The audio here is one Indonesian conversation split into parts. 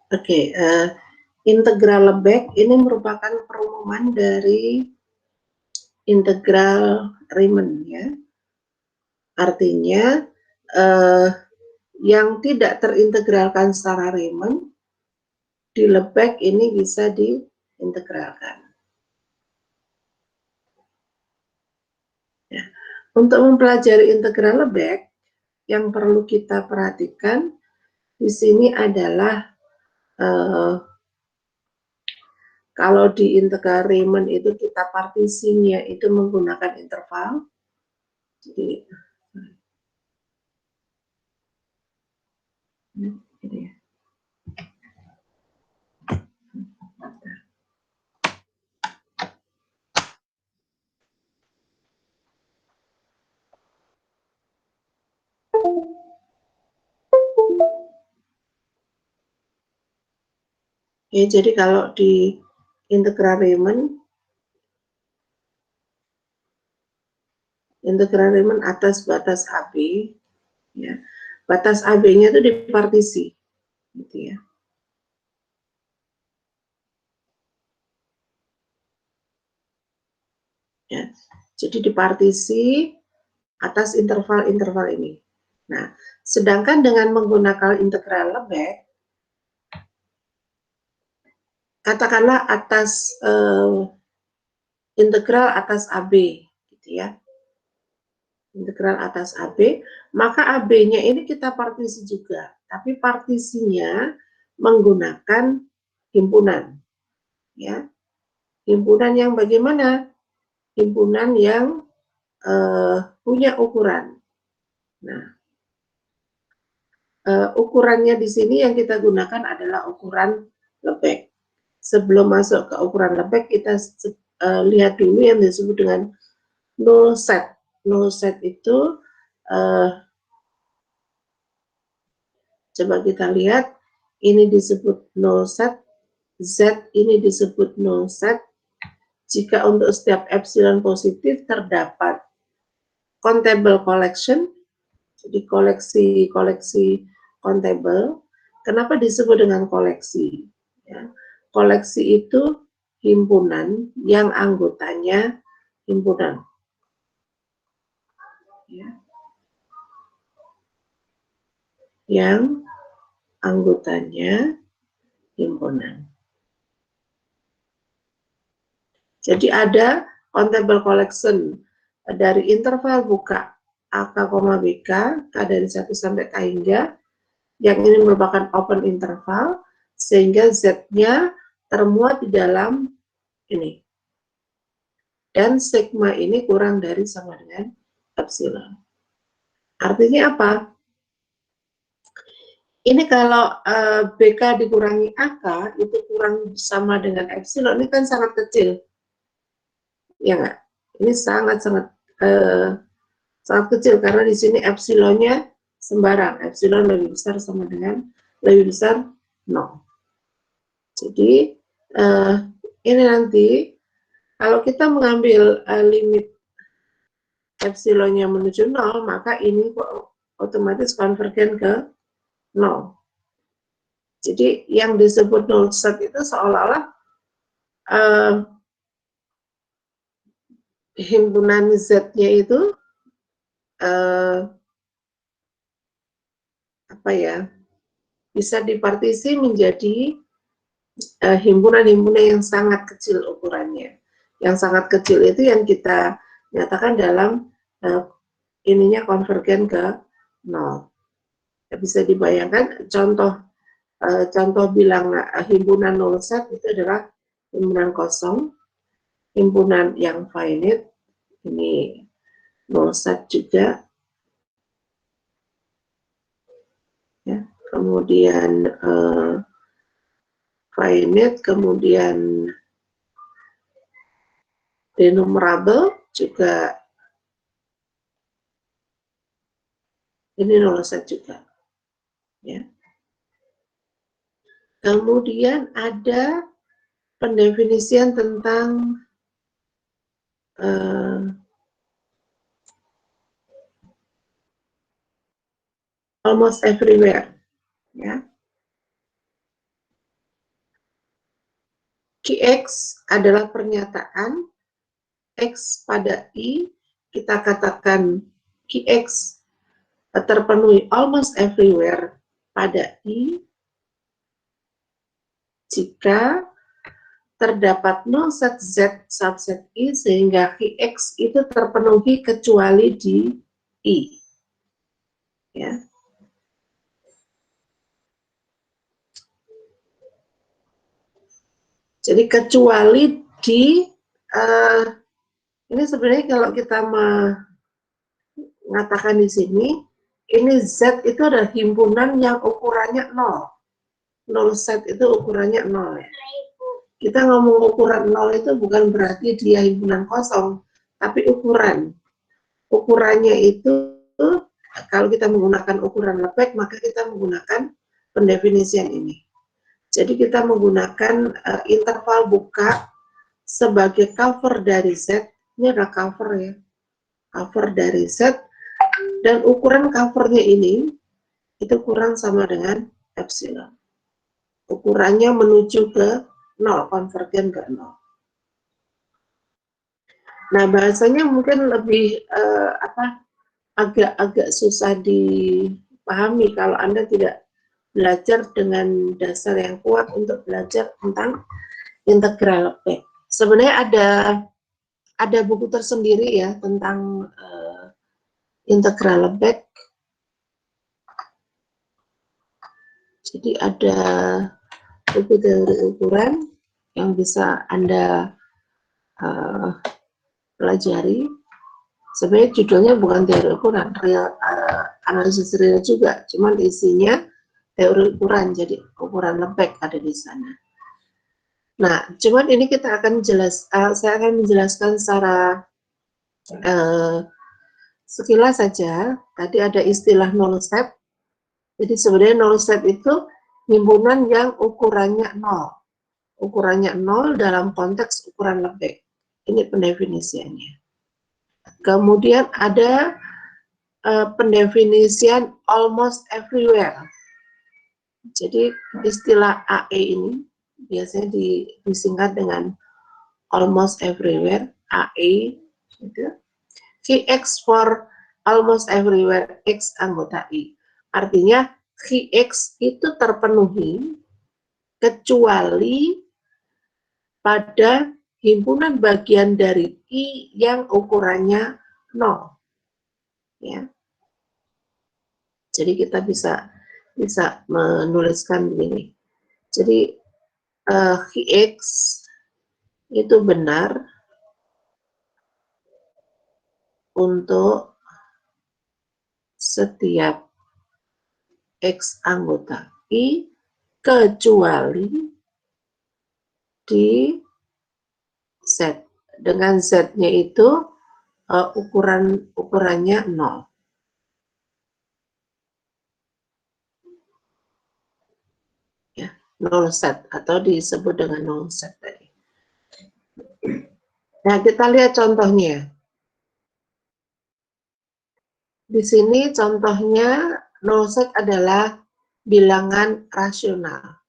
Oke, integral Lebesgue ini merupakan perumuman dari integral Riemann, ya. Artinya yang tidak terintegralkan secara Riemann di Lebesgue ini bisa diintegralkan. Ya. Untuk mempelajari integral Lebesgue, yang perlu kita perhatikan di sini adalah kalau di integral Riemann itu kita partisinya itu menggunakan interval. Jadi ini ya. Ya, jadi kalau di integral Riemann atas batas AB, ya, batas AB-nya itu dipartisi, gitu ya. Ya, jadi dipartisi atas interval-interval ini. Nah, sedangkan dengan menggunakan integral Lebesgue, katakanlah atas integral atas AB, gitu ya. Integral atas AB, maka AB-nya ini kita partisi juga, tapi partisinya menggunakan himpunan, ya. Himpunan yang bagaimana? Himpunan yang punya ukuran. Nah, ukurannya di sini yang kita gunakan adalah ukuran Lebesgue. Sebelum masuk ke ukuran Lebesgue, kita lihat dulu yang disebut dengan null set. Null set itu coba kita lihat, ini disebut null set, Z ini disebut null set. Jika untuk setiap epsilon positif terdapat countable collection, jadi koleksi-koleksi countable. Kenapa disebut dengan koleksi? Ya. Koleksi itu himpunan yang anggotanya himpunan. Ya. Yang anggotanya himpunan. Jadi ada countable collection dari interval buka AK, BK, K dari 1 sampai K hingga, yang ini merupakan open interval, sehingga Z-nya termuat di dalam ini. Dan sigma ini kurang dari sama dengan epsilon. Artinya apa? Ini kalau BK dikurangi AK, itu kurang sama dengan epsilon, ini kan sangat kecil. Ya nggak? Ini sangat-sangat sangat kecil, karena di sini epsilonnya sembarang. Epsilon lebih besar sama dengan, lebih besar 0. Jadi, ini nanti, kalau kita mengambil limit epsilonnya menuju 0, maka ini otomatis konvergen ke 0. Jadi yang disebut null set itu seolah-olah himpunan Z-nya itu apa ya, bisa dipartisi menjadi himpunan-himpunan yang sangat kecil ukurannya. Yang sangat kecil itu yang kita nyatakan dalam ininya konvergen ke 0. Bisa dibayangkan contoh bilang himpunan null set itu adalah himpunan kosong, himpunan yang finite, ini null set juga, ya. Kemudian finite, kemudian denumerable juga, ini null set juga, ya. Kemudian ada pendefinisian tentang almost everywhere, ya. Qx adalah pernyataan X pada I, kita katakan Qx terpenuhi almost everywhere pada I jika terdapat null set Z subset I sehingga Qx itu terpenuhi kecuali di I. Ya. Jadi kecuali di ini sebenarnya kalau kita mengatakan di sini, ini Z itu adalah himpunan yang ukurannya 0. Null set itu ukurannya 0 ya. Kita ngomong ukuran 0 itu bukan berarti dia himpunan kosong, tapi ukuran. Ukurannya itu, kalau kita menggunakan ukuran Lebesgue, maka kita menggunakan pendefinisian ini. Jadi kita menggunakan interval buka sebagai cover dari Z. Ini adalah cover ya, cover dari Z, dan ukuran covernya ini itu kurang sama dengan epsilon. Ukurannya menuju ke 0, konvergen ke 0. Nah, bahasanya mungkin lebih agak-agak susah dipahami kalau Anda tidak belajar dengan dasar yang kuat untuk belajar tentang integral Lebesgue. Sebenarnya ada buku tersendiri ya tentang integral Lebesgue. Jadi ada buku teori ukuran yang bisa Anda pelajari. Sebenarnya judulnya bukan teori ukuran, analisis real juga, cuman isinya teori ukuran, jadi ukuran Lebesgue ada di sana. Nah, cuman ini kita akan saya akan menjelaskan secara sekilas saja. Tadi ada istilah null set. Jadi sebenarnya null set itu himpunan yang ukurannya 0. Ukurannya 0 dalam konteks ukuran Lebesgue. Ini pendefinisiannya. Kemudian ada pendefinisian almost everywhere. Jadi istilah AE ini biasanya disingkat dengan almost everywhere, AE. Gitu. Qx for almost everywhere X anggota I. Artinya Qx itu terpenuhi kecuali pada himpunan bagian dari I yang ukurannya 0. Ya. Jadi kita bisa menuliskan begini. Jadi Qx itu benar untuk setiap X anggota I kecuali di Z. Dengan Z-nya itu ukurannya 0. Ya, 0 set atau disebut dengan 0 set tadi. Nah, kita lihat contohnya. Di sini contohnya 0 set adalah bilangan rasional.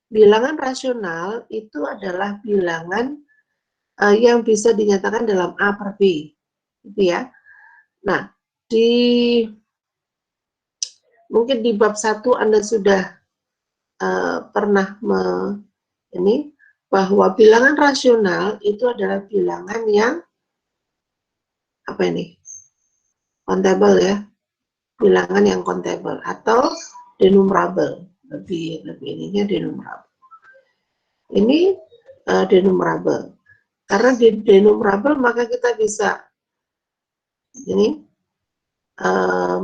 Bilangan rasional itu adalah bilangan yang bisa dinyatakan dalam A per B. Gitu ya. Nah, mungkin di bab 1 Anda sudah pernah bahwa bilangan rasional itu adalah bilangan yang countable ya, bilangan yang countable atau denumerable, lebih ininya denumerable. Ini denumerable. Karena di denumerable maka kita bisa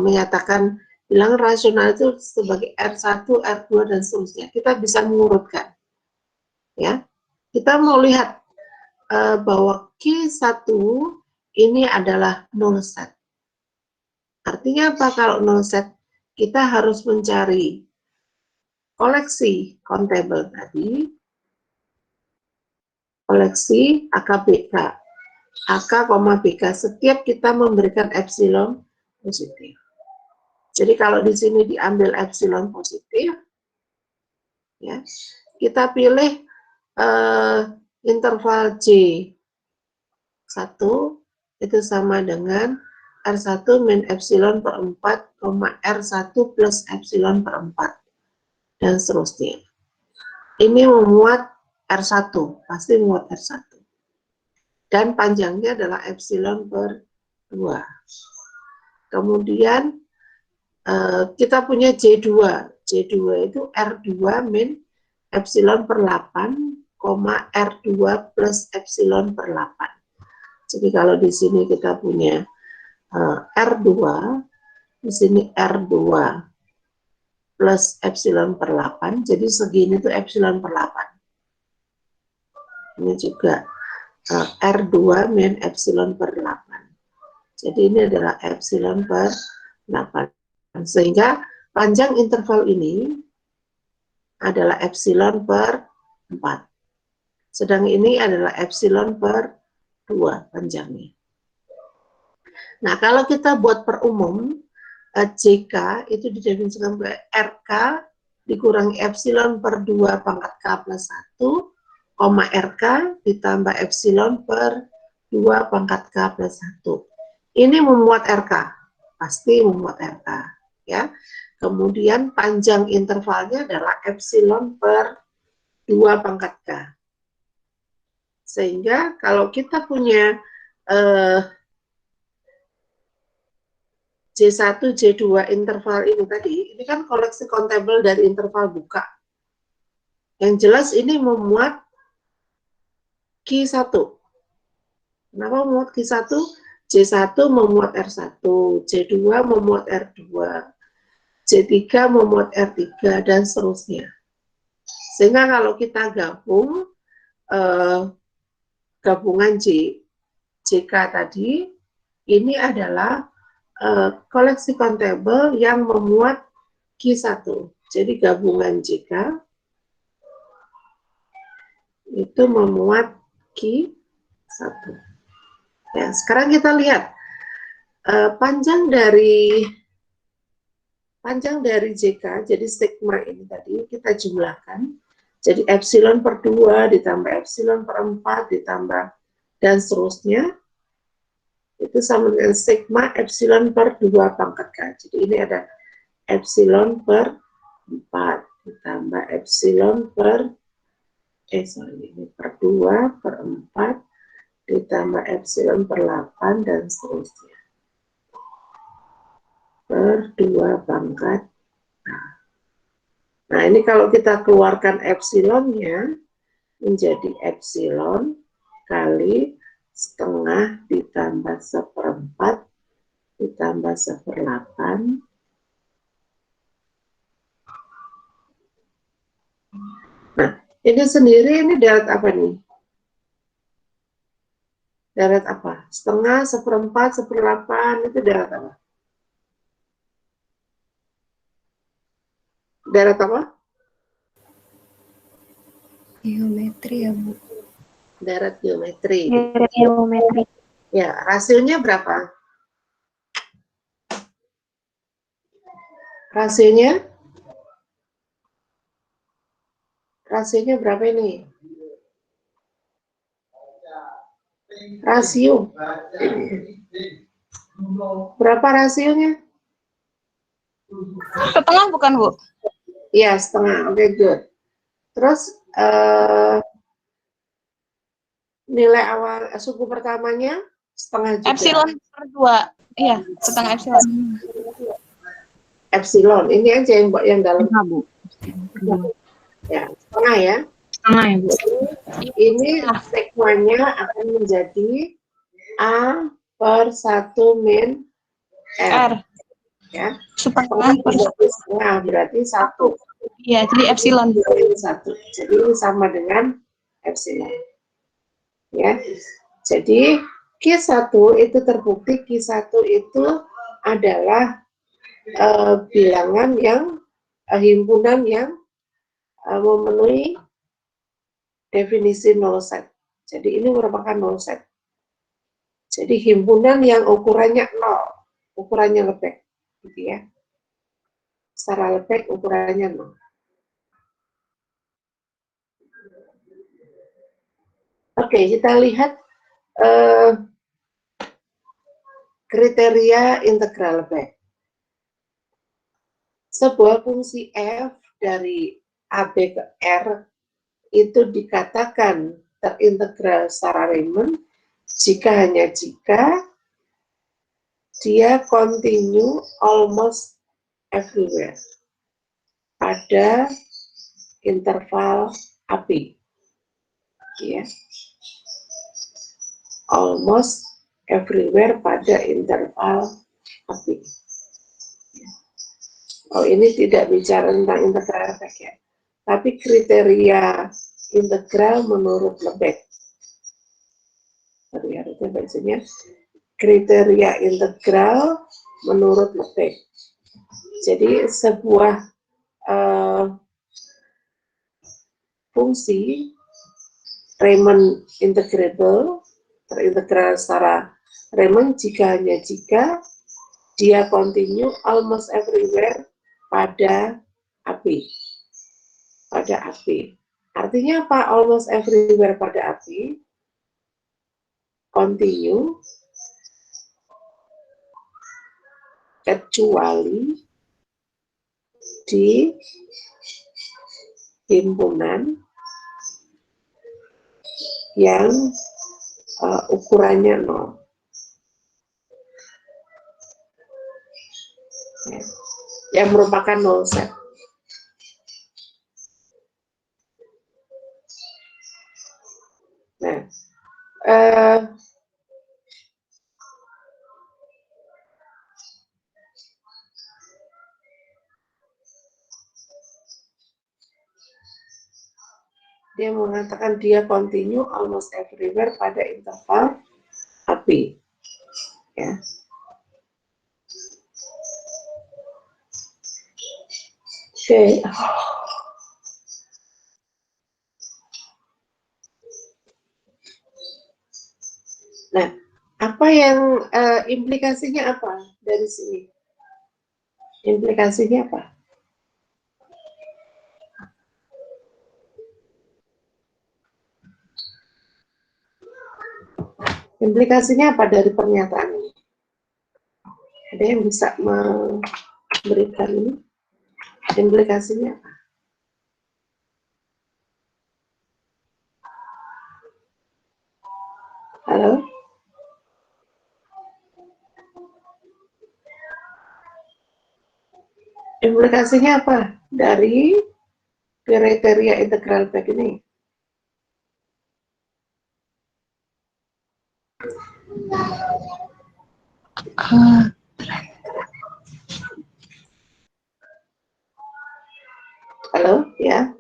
menyatakan bilangan rasional itu sebagai R1, R2 dan seterusnya. Kita bisa mengurutkan. Ya. Kita mau lihat bahwa Q1 ini adalah null set. Artinya apa kalau null set? Kita harus mencari koleksi countable tadi, koleksi AKBK, AK, BK, setiap kita memberikan epsilon positif. Jadi kalau di sini diambil epsilon positif, ya, kita pilih interval J 1 itu sama dengan R1 min epsilon per 4, R1 plus epsilon per 4, dan seterusnya. Ini memuat R1, pasti memuat R1. Dan panjangnya adalah epsilon per 2. Kemudian kita punya J2. J2 itu R2 min epsilon per 8, R2 plus epsilon per 8. Jadi kalau di sini kita punya R2, di sini R2 plus epsilon per 8, jadi segini itu epsilon per 8. Ini juga R2 min epsilon per 8. Jadi ini adalah epsilon per 8. Sehingga panjang interval ini adalah epsilon per 4. Sedang ini adalah epsilon per 2 panjangnya. Nah, kalau kita buat per umum, JK itu didefinisikan sebagai RK dikurangi epsilon per 2 pangkat K plus 1, RK ditambah epsilon per 2 pangkat K plus 1. Ini memuat RK, pasti memuat RK. Ya. Kemudian panjang intervalnya adalah epsilon per 2 pangkat K. Sehingga kalau kita punya J1, J2 interval ini tadi, ini kan koleksi countable dari interval buka. Yang jelas ini memuat Q1. Kenapa memuat Q1? J1 memuat R1, J2 memuat R2, J3 memuat R3, dan seterusnya. Sehingga kalau kita gabung, gabungan JK tadi, ini adalah koleksi countable yang memuat Q1. Jadi gabungan JK itu memuat Q1. Ya, sekarang kita lihat panjang dari JK, jadi sigma ini tadi kita jumlahkan. Jadi epsilon per 2 ditambah epsilon per 4 ditambah dan seterusnya. Itu sama dengan sigma epsilon per 2 pangkat K. Jadi ini ada epsilon per 4 ditambah epsilon per ini per 2 per 4 ditambah epsilon per 8 dan seterusnya. Per 2 pangkat K. Nah, ini kalau kita keluarkan epsilonnya menjadi epsilon kali setengah ditambah 1/4 ditambah 1/8. Nah, ini sendiri ini darat apa nih? Darat apa? Setengah, 1/4, 1/8 itu darat apa? Darat apa? Geometri ya, Bu. Darat geometri. Darat geometri. Ya, rasionya berapa? Rasionya berapa ini? Rasio. Berapa rasionya? Setengah bukan, Bu? Iya, setengah. Oke, good. Terus nilai awal suku pertamanya setengah juga. Epsilon per 2. Iya, setengah epsilon. Epsilon. Ini aja yang dalam. Bu. Ya, setengah ya. Setengah ya, Bu. Ini sigmanya akan menjadi A per 1 min R. Ya. Setengah per setengah berarti 1. Iya, jadi epsilon. 1. Jadi ini sama dengan epsilon. Ya. Jadi Q1 itu terbukti Q1 itu adalah bilangan yang himpunan yang memenuhi definisi null set. Jadi ini merupakan null set. Jadi himpunan yang ukurannya 0, ukurannya lebek, gitu ya. Secara lebek ukurannya 0. Oke, kita lihat kriteria integral back. Sebuah fungsi f dari AB ke R itu dikatakan terintegral secara Riemann hanya jika dia continue almost everywhere pada interval AB. Ya. Almost everywhere pada interval AB. Oh, ini tidak bicara tentang integral back ya. Tapi kriteria integral menurut Lebesgue. Sorry, harusnya bacanya kriteria integral menurut Lebesgue. Jadi sebuah fungsi Riemann integrable, terintegral secara Riemann hanya jika dia continue almost everywhere pada AB. Pada AB. Artinya apa almost everywhere pada AB? Continue kecuali di himpunan yang ukurannya 0. Yang merupakan null set. Nah, dia mengatakan dia continue almost everywhere pada interval AB. Ya. Oke. Nah, apa yang implikasinya apa dari sini? Implikasinya apa? Implikasinya apa dari pernyataan ini? Ada yang bisa memberikan ini? Implikasinya apa? Halo? Implikasinya apa dari kriteria integral back ini? Halo, ya?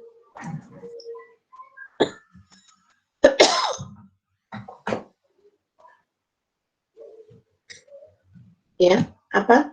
Ya, apa?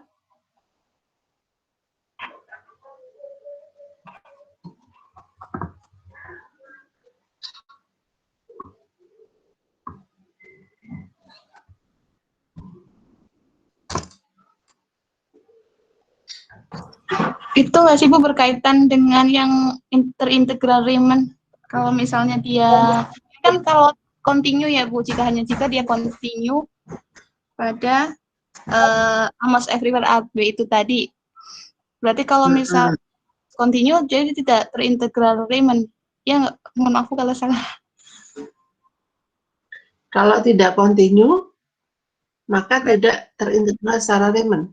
Itu nggak sih Bu berkaitan dengan yang terintegral Riemann? Kalau misalnya dia kan kalau continue ya Bu, jika dia continue pada almost everywhere AB itu tadi. Berarti kalau misal continue jadi tidak terintegral Riemann. Ya nggak, mohon maaf kalau salah. Kalau tidak continue, maka tidak terintegral secara Riemann.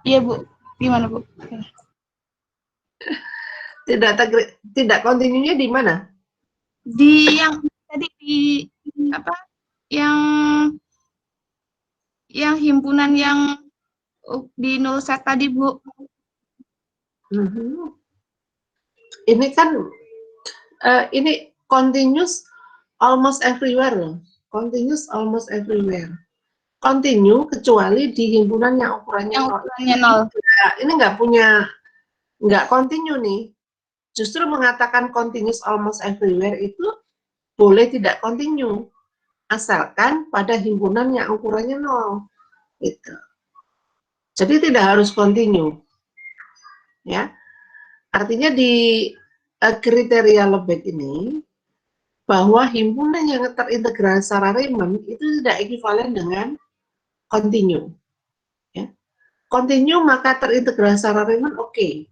Iya Bu, gimana Bu? Tidak kontinunya di mana? Di yang tadi di apa? Yang himpunan yang di null set tadi Bu. Ini kan ini continuous almost everywhere loh. Continuous almost everywhere. Continue kecuali di himpunan yang ukurannya 0. Ini nggak continue nih. Justru mengatakan continuous almost everywhere itu boleh tidak continue, asalkan pada himpunan yang ukurannya 0. Gitu. Jadi tidak harus continue. Ya. Artinya di kriteria Lebesgue ini, bahwa himpunan yang terintegrasi secara Riemann itu tidak ekivalen dengan kontinu. Ya. Kontinu maka terintegrasi secara Riemann oke.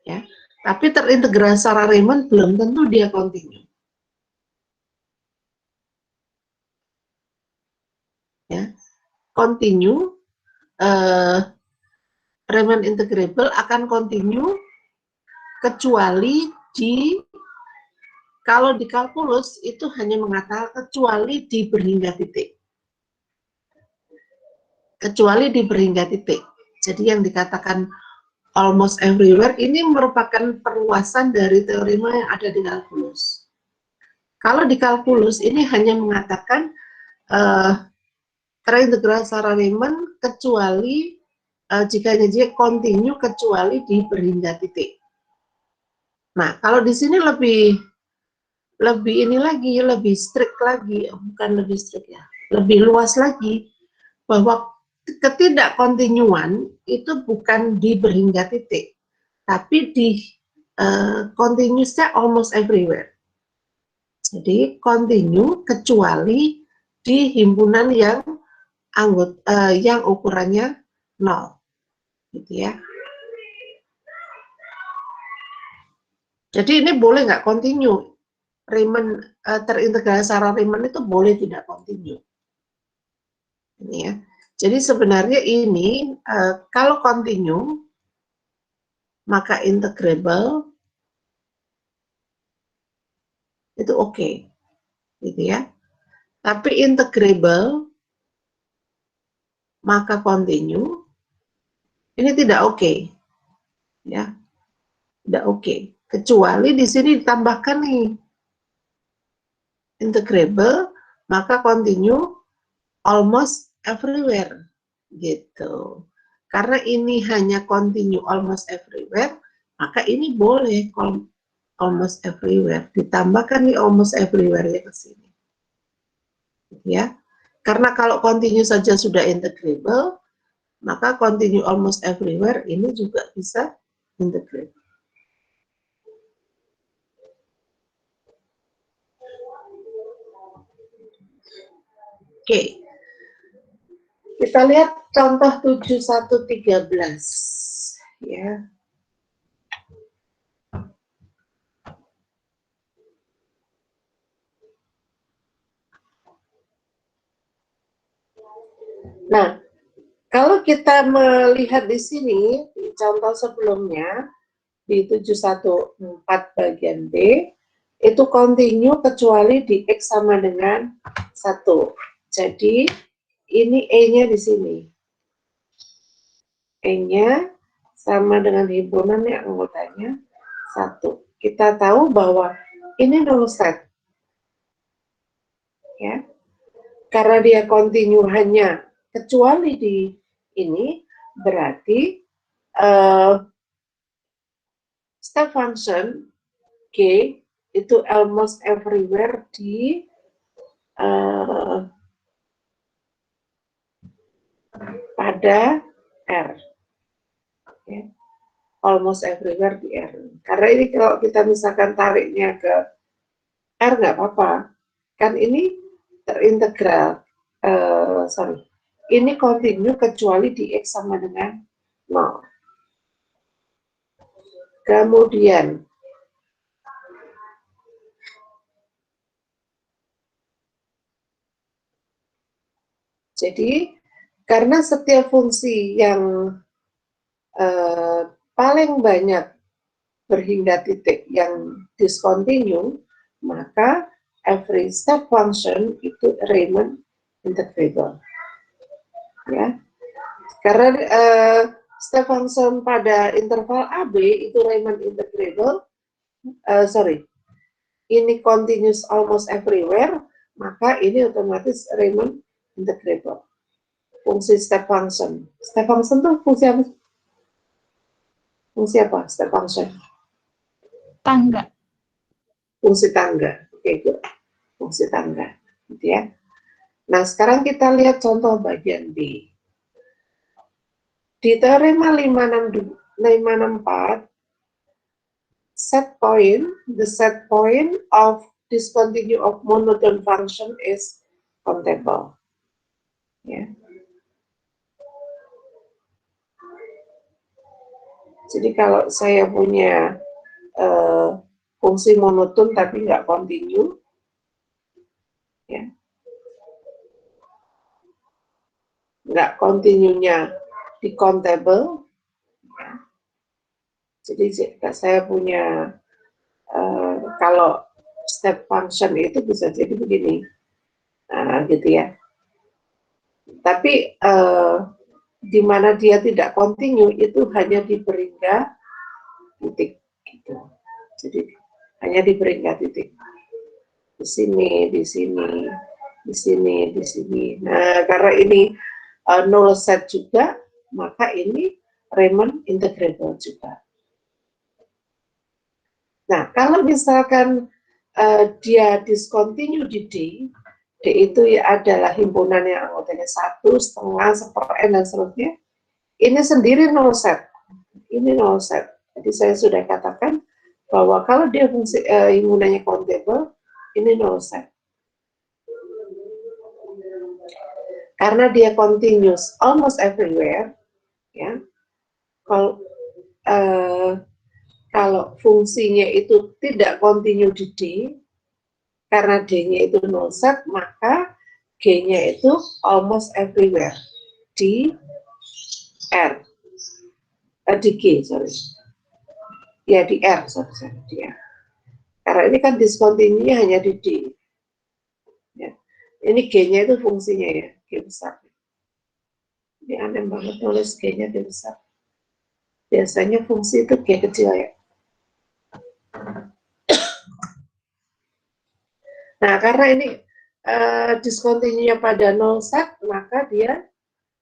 Ya. Tapi terintegrasi secara Riemann belum tentu dia kontinu. Ya. Kontinu Riemann integrable akan kontinu kecuali kalau di kalkulus itu hanya mengatakan kecuali di berhingga titik. Kecuali di berhingga titik. Jadi yang dikatakan almost everywhere ini merupakan perluasan dari teorema yang ada di kalkulus. Kalau di kalkulus ini hanya mengatakan terintegrasi secara Riemann kecuali jika dia kontinu kecuali di berhingga titik. Nah, kalau di sini lebih ini lagi, lebih strict lagi, bukan lebih strict ya, lebih luas lagi, bahwa ketidakkontinuan itu bukan di berhingga titik, tapi di continuousnya almost everywhere. Jadi continue kecuali di himpunan yang yang ukurannya 0, gitu ya. Jadi ini boleh nggak continue? Riemann terintegrasi secara Riemann itu boleh tidak kontinu. Ini ya. Jadi sebenarnya ini kalau kontinu maka integrable itu oke, gitu ya. Tapi integrable maka kontinu ini tidak oke, ya, tidak oke. Kecuali di sini ditambahkan nih integrable maka continue almost everywhere gitu. Karena ini hanya continue almost everywhere, maka ini boleh almost everywhere. Ditambahkan nih almost everywhere ya ke sini. Ya. Karena kalau continue saja sudah integrable, maka continue almost everywhere ini juga bisa integrable. Oke, kita lihat contoh 7113 ya. Nah, kalau kita melihat di sini di contoh sebelumnya di 714 bagian B itu continue kecuali di X sama dengan 1. Jadi ini E-nya di sini. E-nya sama dengan himpunan yang anggotanya 1. Kita tahu bahwa ini null set. Ya. Karena dia continue hanya kecuali di ini, berarti step function G itu almost everywhere di pada R. Okay. Almost everywhere di R. Karena ini kalau kita misalkan tariknya ke R nggak apa-apa. Kan ini terintegral. Ini continue kecuali di X sama dengan 0. Kemudian jadi karena setiap fungsi yang paling banyak berhingga titik yang discontinue, maka every step function itu Riemann integrable. Ya. Karena step function pada interval AB itu Riemann integrable, ini continuous almost everywhere, maka ini otomatis Riemann integrable. Fungsi step function. Step function itu fungsi apa? Fungsi apa? Step function. Tangga. Fungsi tangga. Oke, good. Fungsi tangga. Gitu ya. Nah, sekarang kita lihat contoh bagian B. Di teorema 564, set point, the set point of discontinue of monotone function is countable. Ya. Jadi kalau saya punya fungsi monoton tapi nggak continue, ya, nggak continue-nya di countable, ya. Jadi jika saya punya kalau step function itu bisa jadi begini, gitu ya. Tapi di mana dia tidak continue itu hanya di peringkat titik, gitu. Jadi hanya di peringkat titik. Di sini, di sini, di sini, di sini. Nah, karena ini null set juga, maka ini Riemann integrable juga. Nah, kalau misalkan dia discontinue di D itu ya adalah himpunan yang anggotanya 1, setengah, seper-n, dan seterusnya. Ini sendiri null set. Ini null set. Jadi saya sudah katakan bahwa kalau dia fungsi himpunannya countable, ini null set. Karena dia continuous almost everywhere, ya. Kalau fungsinya itu tidak continue di D, karena D-nya itu null set, maka G-nya itu almost everywhere di R, di G, sorry. Ya, di R, sorry, di R. Karena ini kan discontinue hanya di D. Ya. Ini G-nya itu fungsinya ya, G besar. Ini aneh banget nulis G-nya G besar. Biasanya fungsi itu G kecil ya. Nah, karena ini discontinue-nya pada null set, maka dia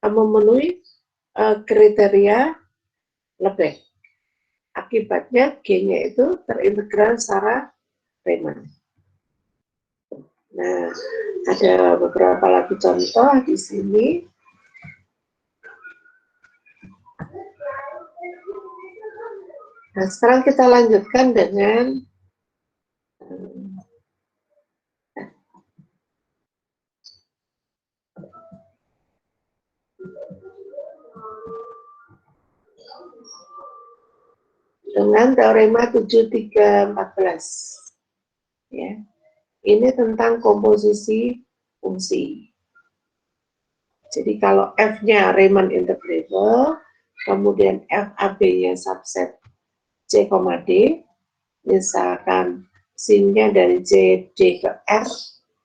memenuhi kriteria Lebesgue. Akibatnya G-nya itu terintegral secara Riemann. Nah, ada beberapa lagi contoh di sini. Nah, sekarang kita lanjutkan dengan teorema 7314. Ya. Ini tentang komposisi fungsi. Jadi kalau F-nya Riemann integrable, kemudian FAB-nya subset C, D, misalkan sin-nya dari C, D ke R,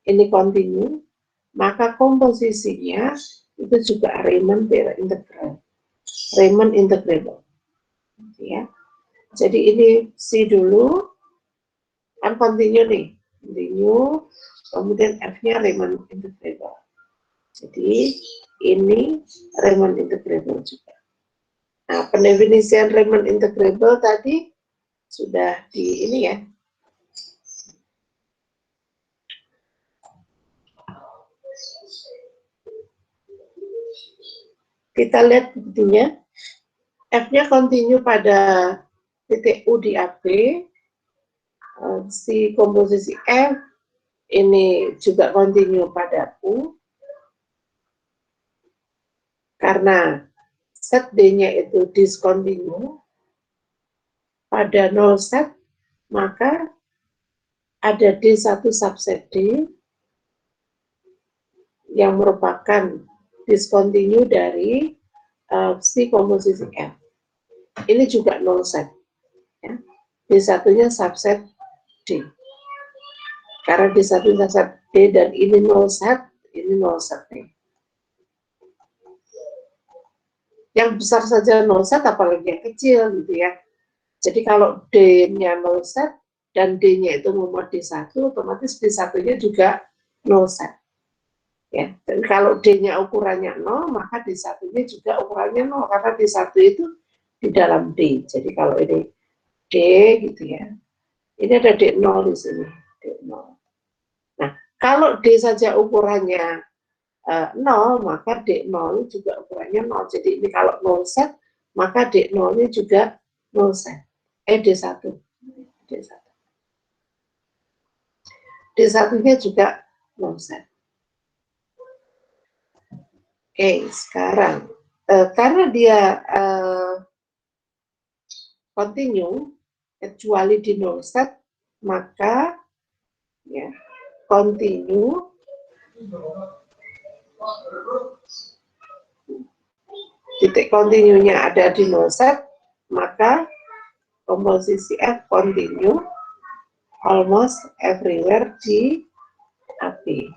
ini continue, maka komposisinya itu juga Riemann integral. Riemann integrable. Ya. Jadi ini C dulu, kan continue nih, continue, kemudian F-nya Riemann integrable. Jadi ini Riemann integrable juga. Nah, pendefinisian Riemann integrable tadi sudah di ini ya. Kita lihat buktinya. F-nya continue pada titik U di AB, si komposisi F ini juga continue pada U, karena set D-nya itu discontinue pada null set, maka ada D1 subset D yang merupakan discontinue dari si komposisi F. Ini juga null set. Ya. D1-nya subset D. Karena D1-nya subset D dan ini null set D. Yang besar saja null set, apalagi yang kecil gitu ya. Jadi kalau D-nya null set dan D-nya itu nomor D1, otomatis D1-nya juga null set. Ya, dan kalau D-nya ukurannya 0, maka D1-nya juga ukurannya 0, karena D1 itu di dalam D. Jadi kalau ini D gitu ya, ini ada D0 di sini, D0. Nah, kalau D saja ukurannya 0, maka D0 juga ukurannya 0. Jadi ini kalau 0 set, maka D0-nya juga 0 set. D1. D1. D1-nya juga no set. Oke, sekarang karena dia continue kecuali di no set, maka ya continue titik continue-nya ada di no set, maka komposisi F continue almost everywhere di AP.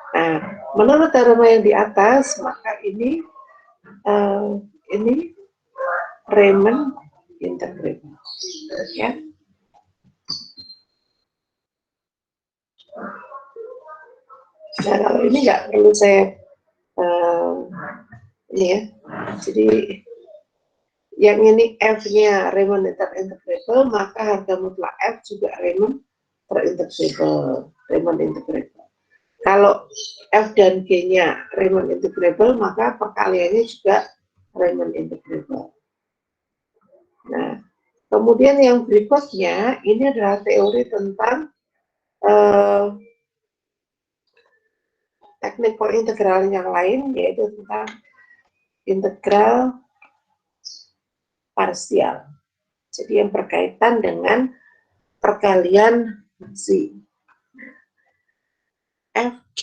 Nah, menurut teorema yang di atas, maka ini Riemann integrable, ya. Nah, kalau ini nggak perlu saya ini ya. Jadi yang ini F-nya Riemann integrable, maka harga mutlak F juga Riemann integrable. Kalau F dan G-nya Riemann integrable, maka perkaliannya juga Riemann integrable. Nah, kemudian yang berikutnya, ini adalah teori tentang teknik integral yang lain, yaitu tentang integral parsial. Jadi yang berkaitan dengan perkalian Z. FG,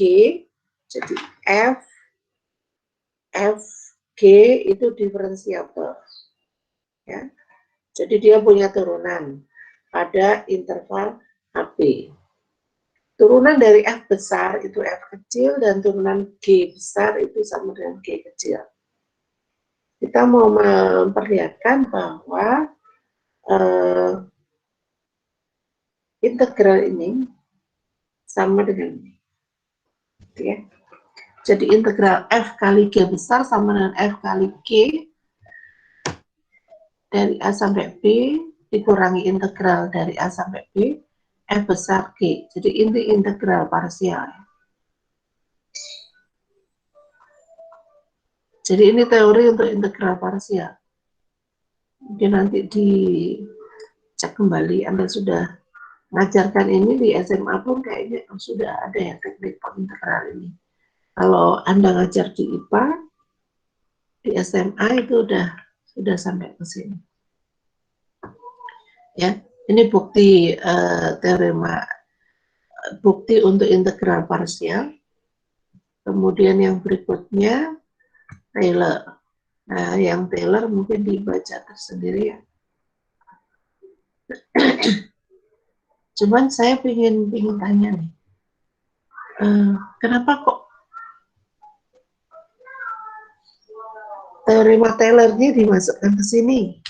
jadi FG itu diferensiabel, ya. Jadi dia punya turunan pada interval AB. Turunan dari F besar itu F kecil, dan turunan G besar itu sama dengan G kecil. Kita mau memperlihatkan bahwa integral ini sama dengan ini. Ya. Jadi integral F kali G besar sama dengan F kali G dari A sampai B dikurangi integral dari A sampai B F besar G. Jadi ini integral parsial. Jadi ini teori untuk integral parsial. Mungkin nanti dicek kembali, Anda sudah mengajarkan ini di SMA pun kayaknya sudah ada ya teknik integral ini. Kalau Anda ngajar di IPA, di SMA itu sudah sampai ke sini. Ya, ini bukti teorema, bukti untuk integral parsial. Kemudian yang berikutnya Taylor. Nah, yang Taylor mungkin dibaca tersendiri ya. Cuman saya ingin tanya nih, kenapa kok teorema Taylor-nya dimasukkan ke sini?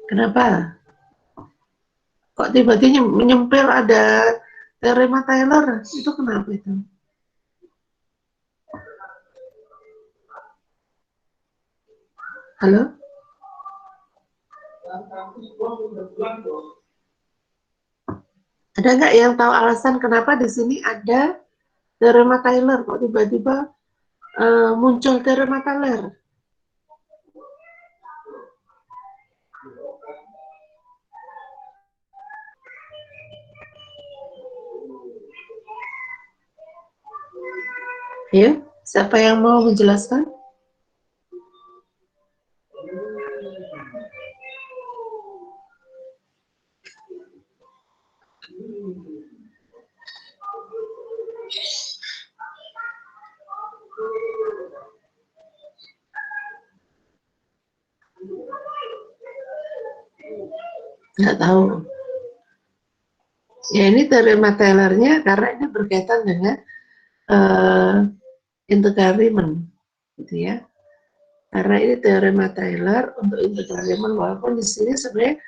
Kenapa? Kok tiba-tiba menyempil ada teorema Taylor? Itu kenapa itu? Halo? Ada nggak yang tahu alasan kenapa di sini ada teorema Taylor? Kok tiba-tiba muncul teorema Taylor? Ya, siapa yang mau menjelaskan? Nggak tahu. Ya, ini teorema Taylor-nya karena ini berkaitan dengan integral Riemann, gitu ya. Karena ini teorema Taylor untuk integral Riemann, walaupun di sini sebenarnya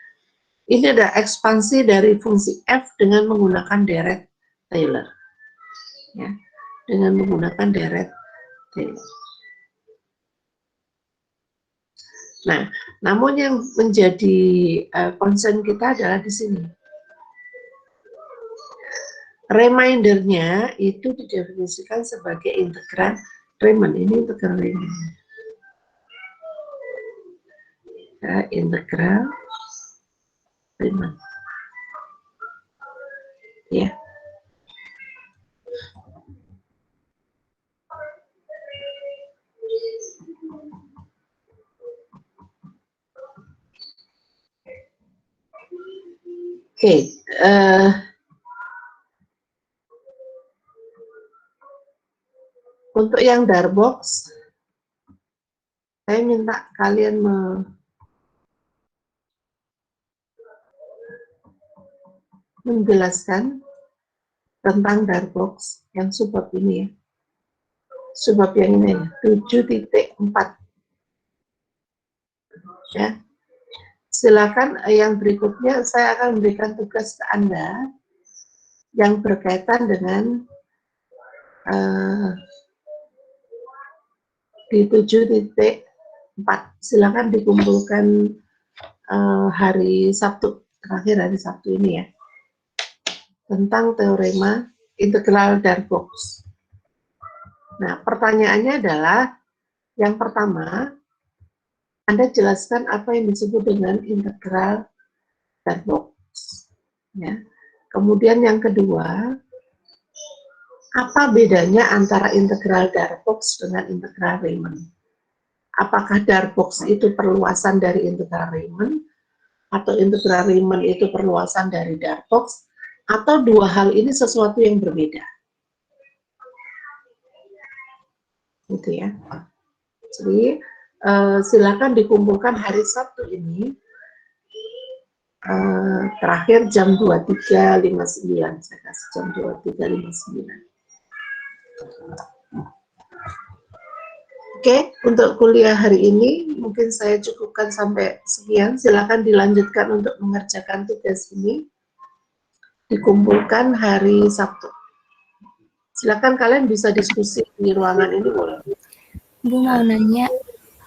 ini ada ekspansi dari fungsi f dengan menggunakan deret Taylor, ya, dengan menggunakan deret Taylor. Nah, namun yang menjadi concern kita adalah di sini. Remindernya itu didefinisikan sebagai integral Riemann. Ini integral Riemann. Integral Riemann. Ya. Oke, untuk yang Darbox, saya minta kalian menjelaskan tentang Darbox yang subbab ini ya. Subbab yang ini ya, 7.4. Ya. Silakan yang berikutnya saya akan memberikan tugas ke Anda yang berkaitan dengan di 7.4. Silakan dikumpulkan hari Sabtu, terakhir hari Sabtu ini ya, tentang teorema integral Darbox. Nah, pertanyaannya adalah yang pertama, Anda jelaskan apa yang disebut dengan integral Darbox. Ya. Kemudian yang kedua, apa bedanya antara integral Darbox dengan integral Riemann? Apakah Darbox itu perluasan dari integral Riemann, atau integral Riemann itu perluasan dari Darbox, atau dua hal ini sesuatu yang berbeda? Gitu ya. Jadi silakan dikumpulkan hari Sabtu ini, terakhir jam 23.59. Saya kasih jam 23.59. Oke, untuk kuliah hari ini mungkin saya cukupkan sampai sekian. Silakan dilanjutkan untuk mengerjakan tugas ini. Dikumpulkan hari Sabtu. Silakan kalian bisa diskusi di ruangan ini boleh. Bu mau nanya,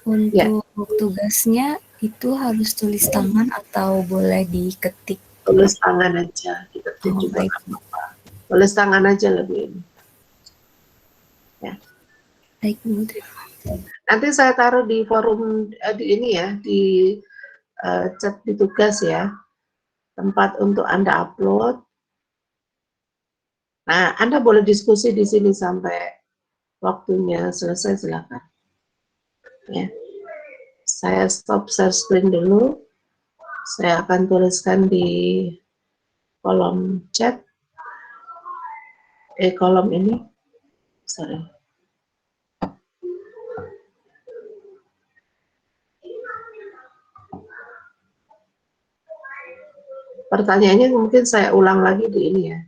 untuk tugasnya itu harus tulis tangan atau boleh diketik? Tulis tangan aja, diketik juga apa-apa. Tulis tangan aja lebih ini. Ya. Baik, Bu. Nanti saya taruh di forum di ini ya, di chat di tugas ya, tempat untuk Anda upload. Nah, Anda boleh diskusi di sini sampai waktunya selesai, silakan. Ya. Saya stop share screen dulu. Saya akan tuliskan di kolom chat. Kolom ini. Sorry. Pertanyaannya mungkin saya ulang lagi di ini ya.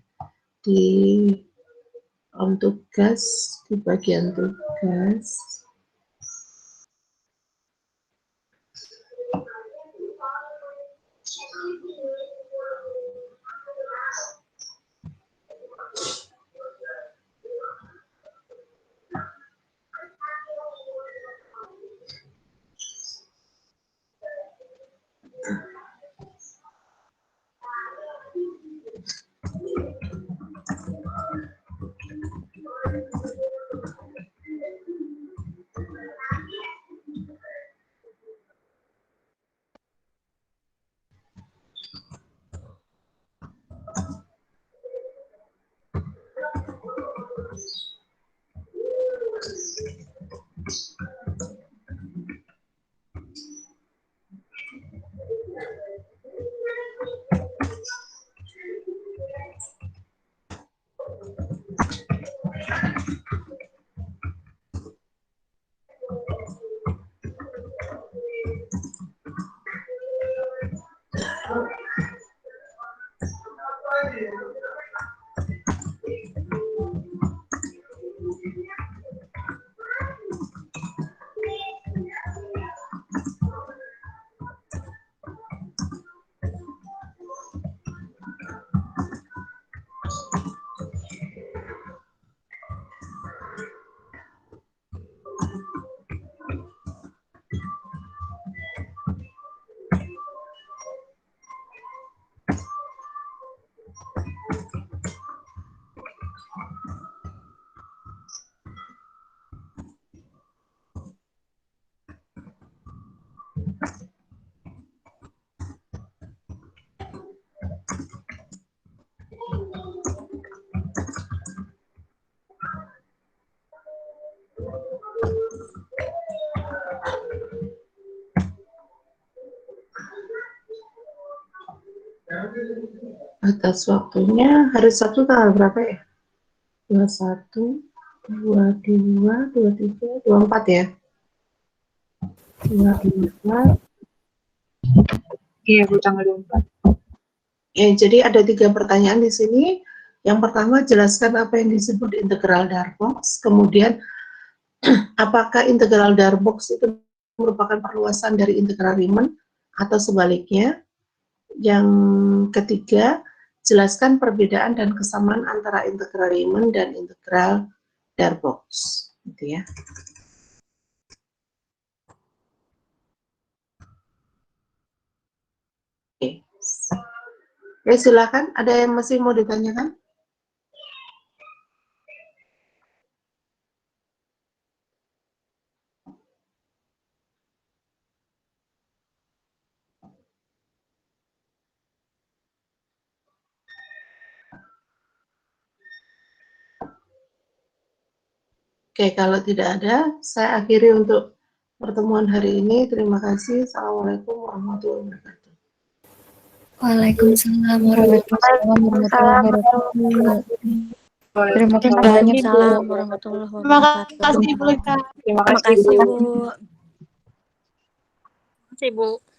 Di tugas, di bagian tugas. Batas waktunya hari Sabtu tanggal berapa ya? 21, 22, 23, 24 ya? 24. Iya, Bu, tanggal 24. Ya, jadi ada 3 pertanyaan di sini. Yang pertama, jelaskan apa yang disebut integral Darbox. Kemudian, apakah integral Darbox itu merupakan perluasan dari integral Riemann atau sebaliknya? Yang ketiga, jelaskan perbedaan dan kesamaan antara integral Riemann dan integral Darbox. Gitu ya. Oke. Oke, silakan. Ada yang masih mau ditanyakan? Oke, kalau tidak ada, saya akhiri untuk pertemuan hari ini. Terima kasih. Assalamualaikum warahmatullahi wabarakatuh. Waalaikumsalam warahmatullahi wabarakatuh. Terima kasih, Bu. Waalaikumsalam warahmatullahi Terima wabarakatuh. kasih, Bu Lika. Terima Terima kasih, kasih, Bu. Bu. Terima kasih, Bu.